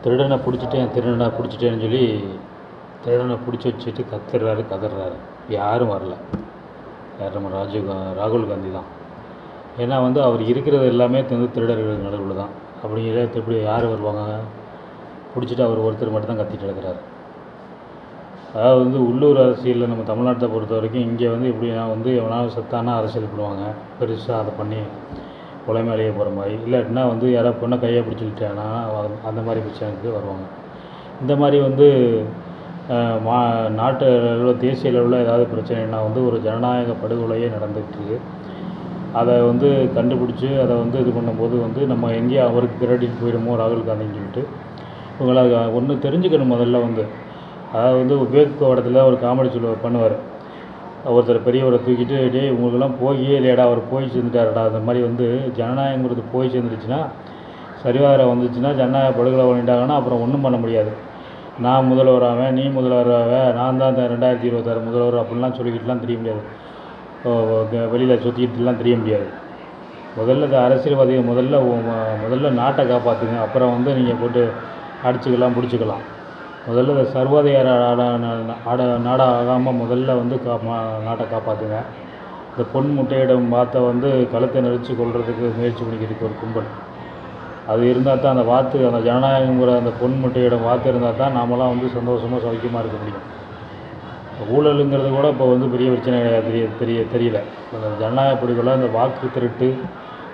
திருடனை பிடிச்சிட்டேன்னு சொல்லி திருடனை பிடிச்சி வச்சுட்டு கதறாரு. யாரும் வரல. யார்? நம்ம ராகுல் காந்தி தான். ஏன்னா அவர் இருக்கிறது எல்லாமே திருடர்கள் நடுவில் தான். அப்படிங்கிற எப்படி யார் வருவாங்க? பிடிச்சிட்டு அவர் ஒருத்தர் மட்டும் தான் கத்திட்டு இருக்கிறார். அதாவது உள்ளூர் அரசியலில் நம்ம தமிழ்நாட்டை பொறுத்த வரைக்கும் இங்கே எப்படின்னா எவனாவது சத்தான அரசியல் பண்ணுவாங்க. பெருசாக அதை பண்ணி கொலை மேலேயே போகிற மாதிரி, இல்லாட்டினா யாராவது பொண்ணை கையை பிடிச்சிக்கிட்டானா அந்த மாதிரி பிரச்சனைக்கு வருவாங்க. இந்த மாதிரி நாட்டு அளவில் தேசிய அளவில் ஏதாவது பிரச்சனைனா ஒரு ஜனநாயக படுகொலையே நடந்துகிட்ருக்கு. அதை கண்டுபிடிச்சி அதை இது பண்ணும்போது நம்ம எங்கேயும் அவருக்கு கிரெடிட் போயிடுமோ ராகுல் காந்தின்னு சொல்லிட்டு இவங்களை ஒன்று தெரிஞ்சுக்கணும். முதல்ல அதாவது விவேக் படத்தில் ஒரு காமெடி பண்ணுவார். ஒருத்தர் பெரியவரை தூக்கிட்டு, டே உங்களுக்கெல்லாம் போயே இல்லையாடா, அவர் போய் சேர்ந்துட்டாருடா. அந்த மாதிரி ஜனநாயகங்கிறது போய் சேர்ந்துருச்சுன்னா, சரிவார வந்துச்சுன்னா ஜனநாயக படுகொலை பண்ணிட்டாங்கன்னா அப்புறம் ஒன்றும் பண்ண முடியாது. நான் முதல்வராவேன், நீ முதல்வராக, நான் தான் 2026 முதல்வர் அப்படின்லாம் சொல்லிக்கிட்டுலாம் தெரிய முடியாது. வெளியில் சுற்றிக்கிட்டுலாம் தெரிய முடியாது. முதல்ல இந்த அரசியல்வாதிகள் முதல்ல நாட்டை காப்பாற்றுங்க. அப்புறம் நீங்கள் போட்டு அடிச்சுக்கலாம் பிடிச்சிக்கலாம். முதல்ல இந்த சர்வாதிகார நாடாக ஆகாமல் முதல்ல நாட்டை காப்பாற்றுங்க. இந்த பொன் முட்டையிடம் வாத்தை கழுத்தை நெரிச்சு கொள்றதுக்கு முயற்சி பண்ணிக்கிறதுக்கு ஒரு கும்பல் அது இருந்தால் தான் அந்த ஜனநாயகங்கிற அந்த பொன் முட்டையிடம் வாத்து இருந்தால் தான் நாமெல்லாம் சந்தோஷமாக சௌக்கியமாக இருக்க முடியும். ஊழலுங்கிறது கூட இப்போ பெரிய பிரச்சனை தெரியல. அந்த ஜனநாயக படுகொலை, அந்த வாக்கு திருட்டு,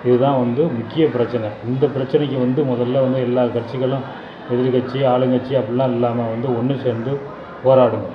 இதுதான் முக்கிய பிரச்சனை. இந்த பிரச்சனைக்கு முதல்ல எல்லா கட்சிகளும் எதிர்கட்சி ஆளுங்கட்சி அப்படிலாம் இல்லாமல் ஒன்று சேர்ந்து போராடுங்க.